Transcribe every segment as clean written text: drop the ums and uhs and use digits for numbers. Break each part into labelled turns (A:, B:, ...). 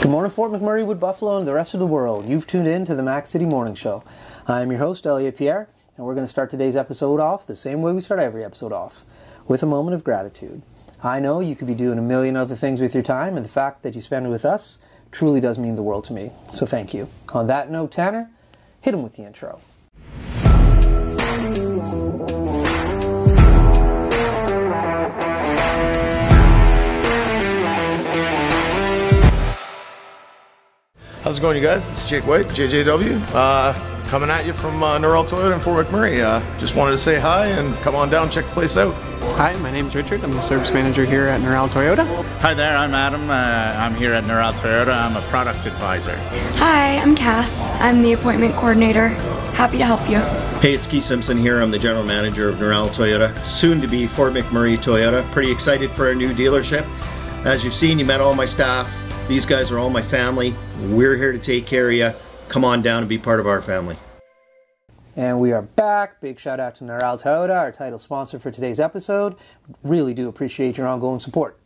A: Good morning, Fort McMurray, Wood Buffalo, and the rest of the world. You've tuned in to the Mac City Morning Show. I'm your host, Elliot Pierre, and we're going to start today's episode off the same way we start every episode off, with a moment of gratitude. I know you could be doing a million other things with your time, and the fact that you spend it with us truly does mean the world to me. So thank you. On that note, Tanner, hit him with the intro.
B: How's it going, you guys? It's Jake White, JJW, coming at you from Norrell Toyota in Fort McMurray. Just wanted to say hi and come on down, check the place out.
C: Hi, my name's Richard. I'm the service manager here at Norrell Toyota.
D: Hi there, I'm Adam. I'm here at Norrell Toyota. I'm a product advisor.
E: Hi, I'm Cass. I'm the appointment coordinator. Happy to help you.
F: Hey, it's Keith Simpson here. I'm the general manager of Norrell Toyota, soon to be Fort McMurray Toyota. Pretty excited for our new dealership. As you've seen, you met all my staff. These guys are all my family. We're here to take care of you. Come on down and be part of our family.
A: And we are back. Big shout out to Norrell Toyota, our title sponsor for today's episode. Really do appreciate your ongoing support.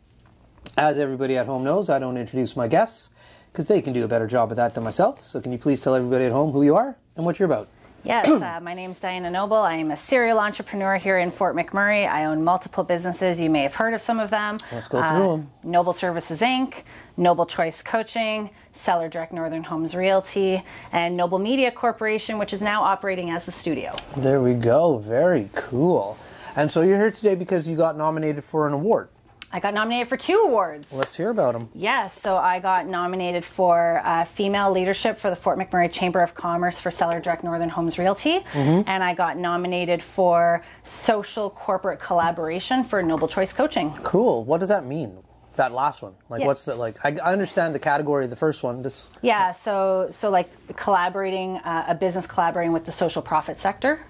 A: As everybody at home knows, I don't introduce my guests because they can do a better job of that than myself. So can you please tell everybody at home who you are and what you're about?
G: Yes, my name's Diana Noble. I am a serial entrepreneur here in Fort McMurray. I own multiple businesses. You may have heard of some of them.
A: Let's go through them.
G: Noble Services Inc., Noble Choice Coaching, Seller Direct Northern Homes Realty, and Noble Media Corporation, which is now operating as the studio.
A: There we go. Very cool. And so you're here today because you got nominated for an award.
G: I got nominated for 2 awards.
A: Let's hear about them.
G: Yes, so I got nominated for Female Leadership for the Fort McMurray Chamber of Commerce for Seller Direct Northern Homes Realty, and I got nominated for Social Corporate Collaboration for Noble Choice Coaching.
A: Cool. What does that mean? That last one, like,
G: Yeah.
A: what's the, like? I understand the category of the first one.
G: Yeah, so like collaborating, a business collaborating with the social profit sector.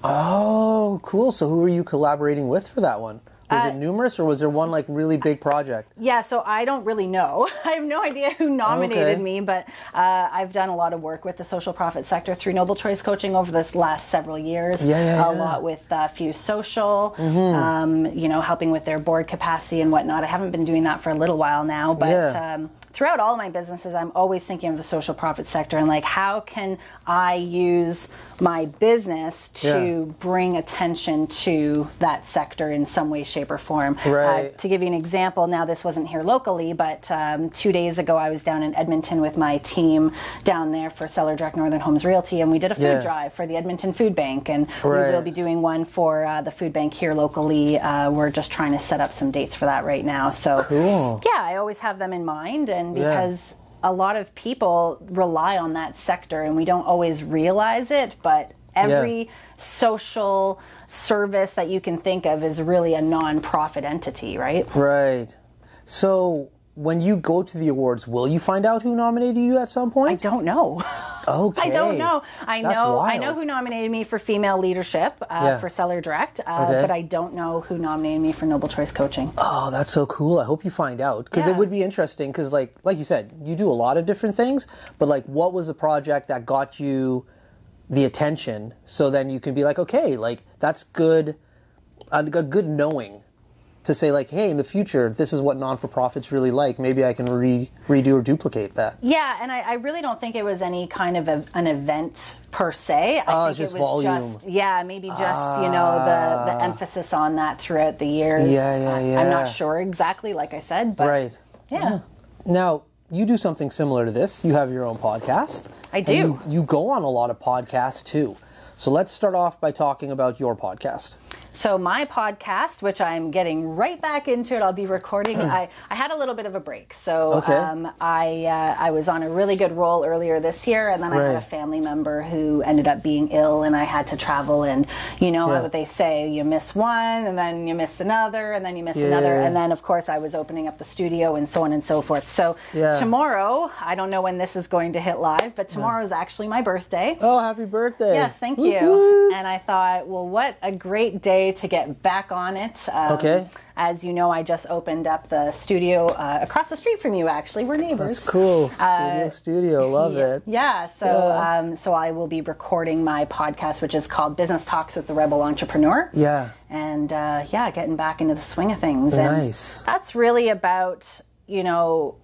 A: Oh, cool. So who are you collaborating with for that one? Was it numerous, or was there one like really big project?
G: Yeah, so I don't really know. I have no idea who nominated me, but I've done a lot of work with the social profit sector through Noble Choice Coaching over this last several years. A lot with Fuse Social, you know, helping with their board capacity and whatnot. I haven't been doing that for a little while now, but throughout all of my businesses, I'm always thinking of the social profit sector and like, how can I use my business to bring attention to that sector in some way, shape, or form.
A: Right.
G: To give you an example, now this wasn't here locally, but 2 days ago I was down in Edmonton with my team down there for Seller Direct Northern Homes Realty, and we did a food drive for the Edmonton Food Bank, and we will be doing one for the food bank here locally. We're just trying to set up some dates for that right now. So yeah, I always have them in mind, and because a lot of people rely on that sector and we don't always realize it, but every social service that you can think of is really a non-profit entity, right?
A: Right. So when you go to the awards, will you find out who nominated you at some point?
G: I don't know.
A: Okay.
G: I don't know. I know
A: wild.
G: who nominated me for Female Leadership for Seller Direct, but I don't know who nominated me for Noble Choice Coaching.
A: Oh, that's so cool. I hope you find out, because it would be interesting, because like you said, you do a lot of different things, but like, what was the project that got you the attention, so then you can be like, okay, like, that's good, a good knowing to say, like, hey, in the future, this is what non-for-profits really like. Maybe I can redo or duplicate that.
G: Yeah, and I really don't think it was any kind of an event per se. I think
A: just
G: it was
A: volume.
G: just, maybe just, you know, the emphasis on that throughout the years. I'm not sure exactly, like I said, but
A: Now, you do something similar to this. You have your own podcast.
G: I do.
A: You go on a lot of podcasts, too. So let's start off by talking about your podcast.
G: So my podcast, which I'm getting right back into it, I'll be recording. I had a little bit of a break. So I was on a really good roll earlier this year, and then I had a family member who ended up being ill, and I had to travel. And you know what they say, you miss one, and then you miss another, and then you miss another. And then, of course, I was opening up the studio and so on and so forth. So tomorrow, I don't know when this is going to hit live, but tomorrow is actually my birthday.
A: Oh, happy birthday.
G: Yes, thank you. And I thought, well, what a great day to get back on it. As you know, I just opened up the studio across the street from you, actually. We're neighbors.
A: That's cool. Studio. Love it.
G: Yeah, so so I will be recording my podcast, which is called Business Talks with the Rebel Entrepreneur.
A: Yeah.
G: And getting back into the swing of things.
A: Nice.
G: And that's really about, you know,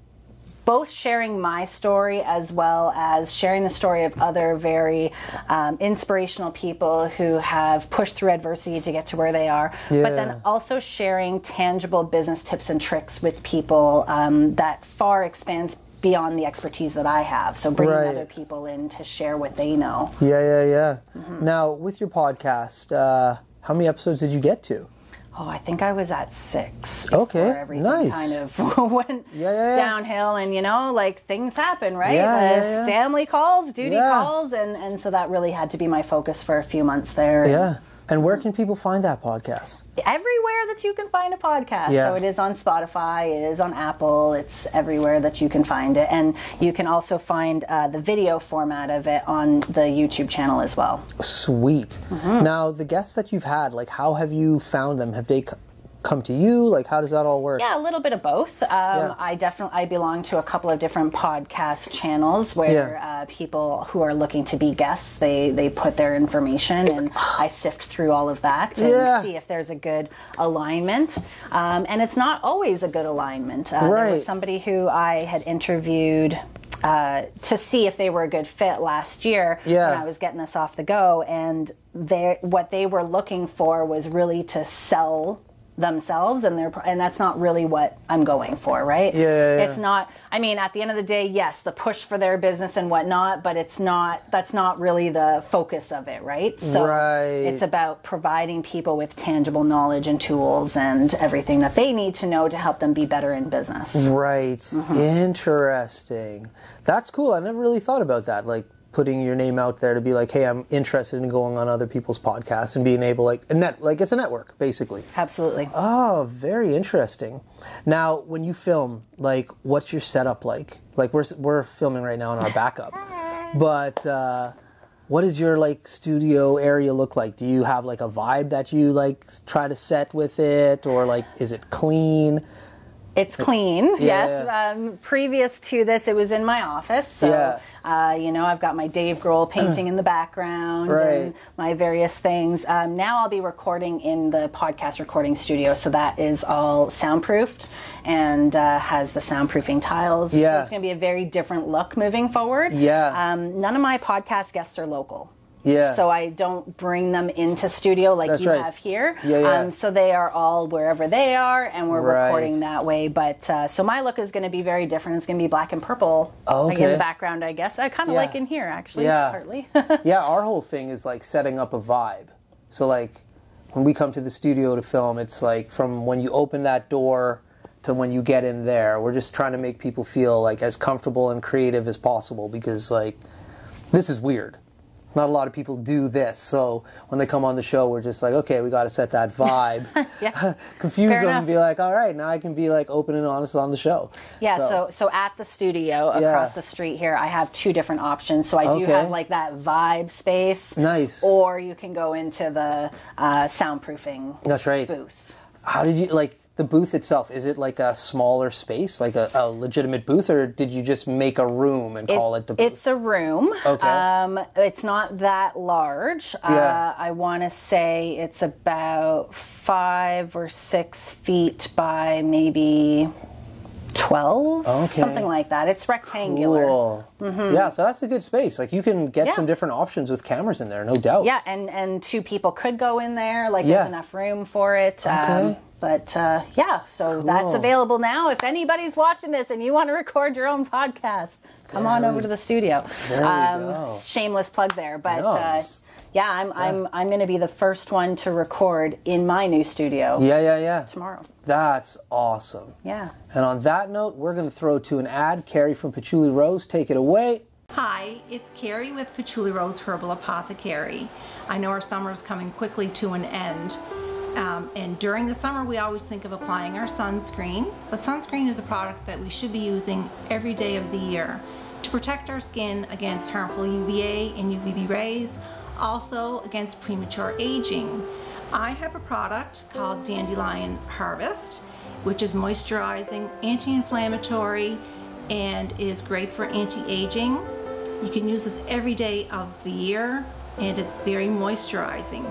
G: both sharing my story as well as sharing the story of other very inspirational people who have pushed through adversity to get to where they are, but then also sharing tangible business tips and tricks with people that far expands beyond the expertise that I have. So bringing other people in to share what they know.
A: Now, with your podcast, how many episodes did you get to?
G: Oh, I think I was at 6.
A: Okay,
G: everything kind of went downhill, and like things happen, right? Family calls, duty calls, and so that really had to be my focus for a few months there.
A: And where can people find that podcast?
G: Everywhere that you can find a podcast. So it is on Spotify, it is on Apple, it's everywhere that you can find it. And you can also find the video format of it on the YouTube channel as well.
A: Sweet. Now, the guests that you've had, like, how have you found them? Have they come to you? Like, how does that all work?
G: Yeah, a little bit of both. I belong to a couple of different podcast channels where people who are looking to be guests, they put their information, and I sift through all of that and see if there's a good alignment. And it's not always a good alignment. There was somebody who I had interviewed to see if they were a good fit last year when I was getting this off the go, and what they were looking for was really to sell themselves, and that's not really what I'm going for, right? It's not, I mean, at the end of the day, yes, the push for their business and whatnot, but that's not really the focus of it, right? So it's about providing people with tangible knowledge and tools and everything that they need to know to help them be better in business.
A: Interesting. That's cool. I never really thought about that, like putting your name out there to be like, hey, I'm interested in going on other people's podcasts and being able, like it's a network, basically.
G: Absolutely.
A: Oh, very interesting. Now, when you film, like, what's your setup like? Like, we're filming right now in our backup, but what does your, like, studio area look like? Do you have, like, a vibe that you, like, try to set with it, or, like, is it clean?
G: It's clean, yes. Previous to this, it was in my office. So, I've got my Dave Grohl painting in the background and my various things. Now I'll be recording in the podcast recording studio. So that is all soundproofed and has the soundproofing tiles. So it's going to be a very different look moving forward. None of my podcast guests are local. So I don't bring them into studio like you have here. So they are all wherever they are, and we're recording that way. But so my look is going to be very different. It's going to be black and purple like in the background, I guess. I kind of like in here, actually, partly.
A: Our whole thing is like setting up a vibe. So like when we come to the studio to film, it's like from when you open that door to when you get in there, we're just trying to make people feel like as comfortable and creative as possible, because like this is weird. Not a lot of people do this, so when they come on the show, we're just like, okay, we got to set that vibe, confuse them, and be like, all right, now I can be like open and honest on the show.
G: So at the studio across the street here, I have 2 different options. So I do have like that vibe space, or you can go into the soundproofing booth.
A: How did you like the booth itself? Is it like a smaller space, like a legitimate booth, or did you just make a room and call it the booth?
G: It's a room. It's not that large. I want to say it's about 5 or 6 feet by maybe 12, something like that. It's rectangular.
A: Cool. Yeah, so that's a good space. Like you can get some different options with cameras in there, no doubt.
G: Yeah, and 2 people could go in there. Like there's enough room for it. But so that's available now. If anybody's watching this and you want to record your own podcast, come on over to the studio. Shameless plug there, but I'm going to be the first one to record in my new studio. Tomorrow.
A: That's awesome.
G: Yeah.
A: And on that note, we're going to throw to an ad. Carrie from Patchouli Rose, take it away.
H: Hi, it's Carrie with Patchouli Rose Herbal Apothecary. I know our summer is coming quickly to an end. And during the summer, we always think of applying our sunscreen, but sunscreen is a product that we should be using every day of the year to protect our skin against harmful UVA and UVB rays, also against premature aging. I have a product called Dandelion Harvest, which is moisturizing, anti-inflammatory, and is great for anti-aging. You can use this every day of the year, and it's very moisturizing.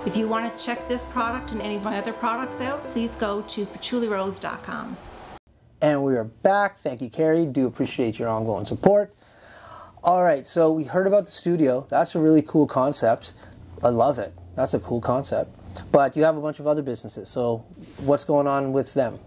H: If you want to check this product and any of my other products out, please go to patchoulirose.com.
A: And we are back. Thank you, Carrie. Do appreciate your ongoing support. All right, so we heard about the studio. That's a really cool concept. I love it. That's a cool concept. But you have a bunch of other businesses. So what's going on with them?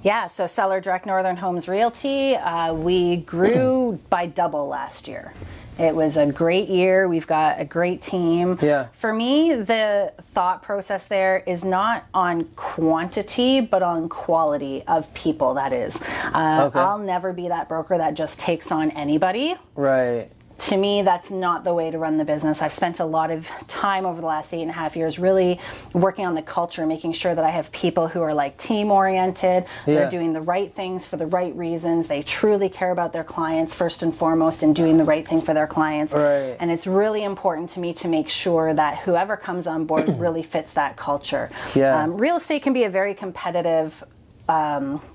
G: Yeah, so Seller Direct Northern Homes Realty, we grew by double last year. It was a great year. We've got a great team.
A: Yeah.
G: For me, the thought process there is not on quantity, but on quality of people, that is.
A: Okay.
G: I'll never be that broker that just takes on anybody.
A: Right.
G: To me, that's not the way to run the business. I've spent a lot of time over the last 8.5 years really working on the culture, making sure that I have people who are like team-oriented.
A: Yeah.
G: They're doing the right things for the right reasons. They truly care about their clients first and foremost and doing the right thing for their clients.
A: Right.
G: And it's really important to me to make sure that whoever comes on board really fits that culture.
A: Yeah.
G: Real estate can be a very competitive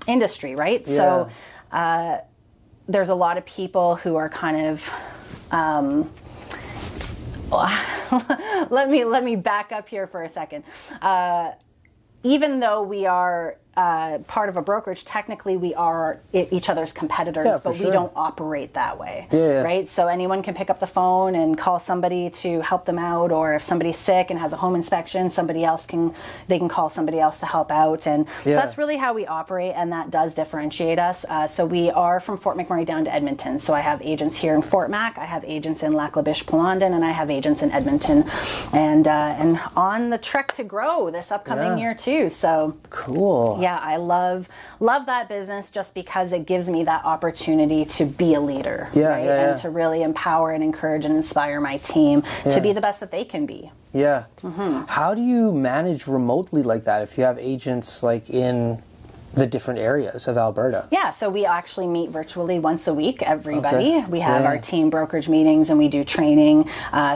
G: industry, right?
A: Yeah.
G: So there's a lot of people who are kind of let me back up here for a second. Even though we are part of a brokerage, technically we are each other's competitors, but we don't operate that way, right? So anyone can pick up the phone and call somebody to help them out, or if somebody's sick and has a home inspection, they can call somebody else to help out, and so that's really how we operate, and that does differentiate us. So we are from Fort McMurray down to Edmonton. So I have agents here in Fort Mac, I have agents in Lac La Biche, Plamondon, and I have agents in Edmonton, and on the trek to grow this upcoming year too. So
A: cool.
G: Yeah, I love that business just because it gives me that opportunity to be a leader, right? And to really empower and encourage and inspire my team to be the best that they can be.
A: Yeah. How do you manage remotely like that if you have agents like in the different areas of Alberta?
G: Yeah, so we actually meet virtually once a week, everybody. Okay. We have our team brokerage meetings, and we do training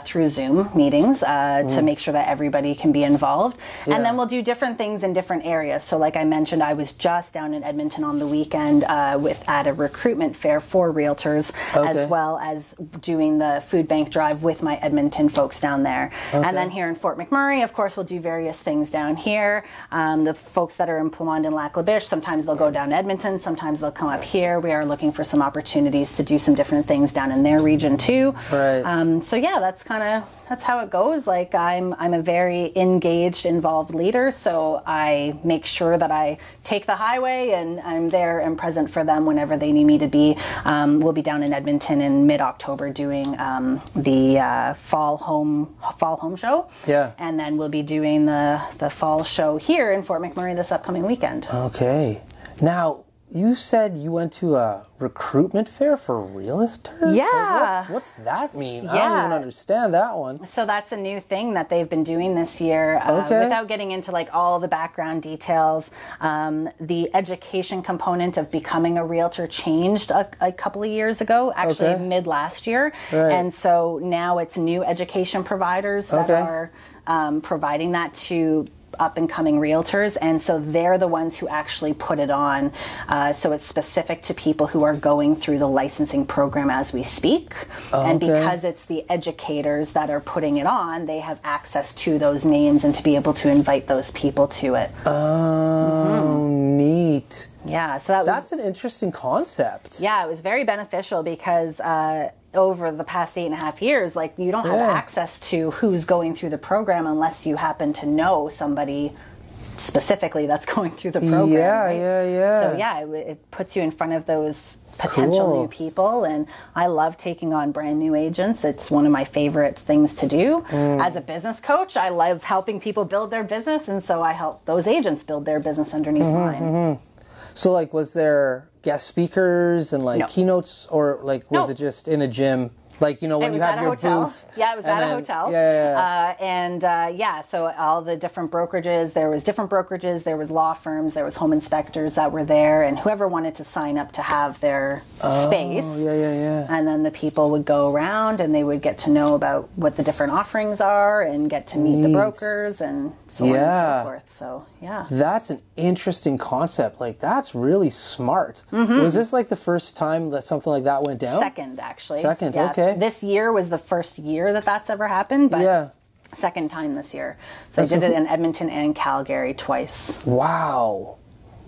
G: through Zoom meetings to make sure that everybody can be involved. And then we'll do different things in different areas. So like I mentioned, I was just down in Edmonton on the weekend at a recruitment fair for realtors, as well as doing the food bank drive with my Edmonton folks down there. And then here in Fort McMurray, of course, we'll do various things down here. The folks that are in Plamondon and Lac La Biche, sometimes they'll go down to Edmonton, sometimes they'll come up here. We are looking for some opportunities to do some different things down in their region too. Right. So yeah, that's how it goes. Like I'm a very engaged, involved leader, so I make sure that I take the highway and I'm there and present for them whenever they need me to be. We'll be down in Edmonton in mid-October doing the fall home show. Yeah. And then we'll be doing the fall show here in Fort McMurray this upcoming weekend.
A: Okay. Now, you said you went to a recruitment fair for realtors?
G: Yeah.
A: Like what's that mean? I don't even understand that one.
G: So that's a new thing that they've been doing this year. Without getting into like all the background details, the education component of becoming a realtor changed a couple of years ago, actually mid last year. Right. And so now it's new education providers that are providing that to up-and-coming realtors, and so they're the ones who actually put it on. So it's specific to people who are going through the licensing program as we speak. And because it's the educators that are putting it on, they have access to those names and to be able to invite those people to it.
A: Oh, neat.
G: Yeah, so that's
A: an interesting concept.
G: Yeah, it was very beneficial because over the past 8.5 years, like you don't have access to who's going through the program unless you happen to know somebody specifically that's going through the program. So yeah, it puts you in front of those potential new people, and I love taking on brand new agents. It's one of my favorite things to do. As a business coach, I love helping people build their business, and so I help those agents build their business underneath mine.
A: So like, was there guest speakers and like keynotes, or like was it just in a gym? Like, you know, when you have your booth.
G: Yeah, it was at a hotel. So all the different brokerages, there was law firms, there was home inspectors that were there, and whoever wanted to sign up to have their space. And then the people would go around and they would get to know about what the different offerings are and get to meet the brokers and so on and so forth. So, yeah.
A: That's an interesting concept. Like, that's really smart. Was this like the first time that something like that went down?
G: Second, actually.
A: Okay.
G: This year was the first year that that's ever happened, but second time this year. So I did it in Edmonton and Calgary twice.
A: Wow.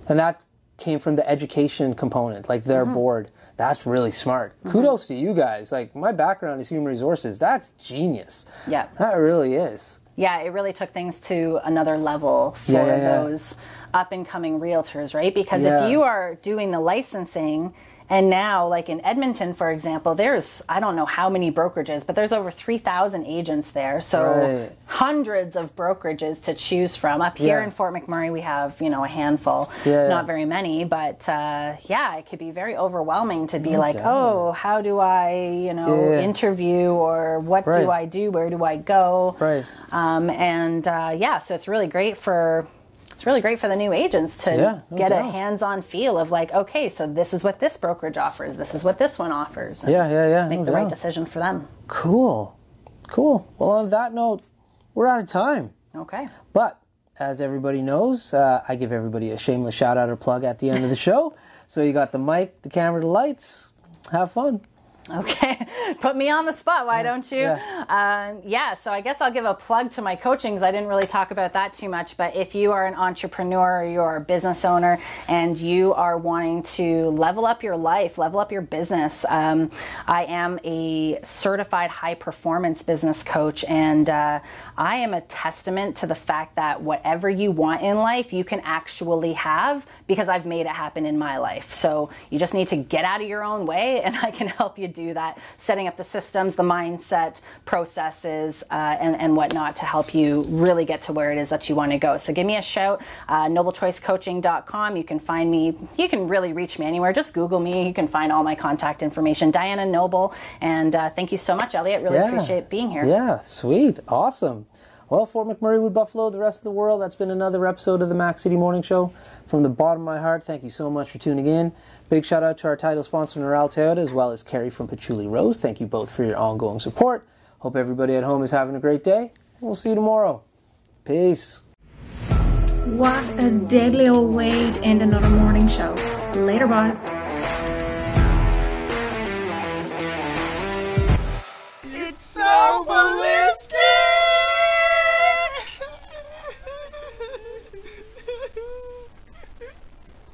A: And that came from the education component, like their board. That's really smart. Kudos to you guys. Like, my background is human resources. That's genius.
G: Yeah.
A: That really is.
G: Yeah, it really took things to another level for those up-and-coming realtors, right? Because if you are doing the licensing, and now, like in Edmonton, for example, there's, I don't know how many brokerages, but there's over 3,000 agents there. So hundreds of brokerages to choose from. Up here in Fort McMurray, we have, you know, a handful, not very many, but yeah, it could be very overwhelming to be like, oh, how do I, you know, interview, or what do I do? Where do I go? Yeah, so it's really great for the new agents to get a hands-on feel of like, okay, so this is what this brokerage offers. This is what this one offers. And make the right decision for them.
A: Cool. Well, on that note, we're out of time.
G: Okay.
A: But as everybody knows, I give everybody a shameless shout-out or plug at the end of the show. So you got the mic, the camera, the lights. Have fun.
G: Okay, put me on the spot, why don't you? So I guess I'll give a plug to my coaching, because I didn't really talk about that too much, but if you are an entrepreneur, or you're a business owner, and you are wanting to level up your life, level up your business, I am a certified high-performance business coach, and I am a testament to the fact that whatever you want in life, you can actually have, because I've made it happen in my life. So you just need to get out of your own way, and I can help you do that, setting up the systems, the mindset, processes, and whatnot to help you really get to where it is that you want to go. So give me a shout, noblechoicecoaching.com. You can find me, you can really reach me anywhere. Just Google me. You can find all my contact information. Diana Noble. And thank you so much, Elliot. Really appreciate being here.
A: Yeah, sweet. Awesome. Well, Fort McMurray, Wood Buffalo, the rest of the world, that's been another episode of the Mac City Morning Show. From the bottom of my heart, thank you so much for tuning in. Big shout out to our title sponsor, Norel Toyota, as well as Carrie from Patchouli Rose. Thank you both for your ongoing support. Hope everybody at home is having a great day. We'll see you tomorrow. Peace.
I: What a deadly old way to end another morning show. Later, boss.
J: It's so ballistic!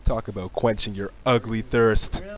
K: Talk about quenching your ugly thirst.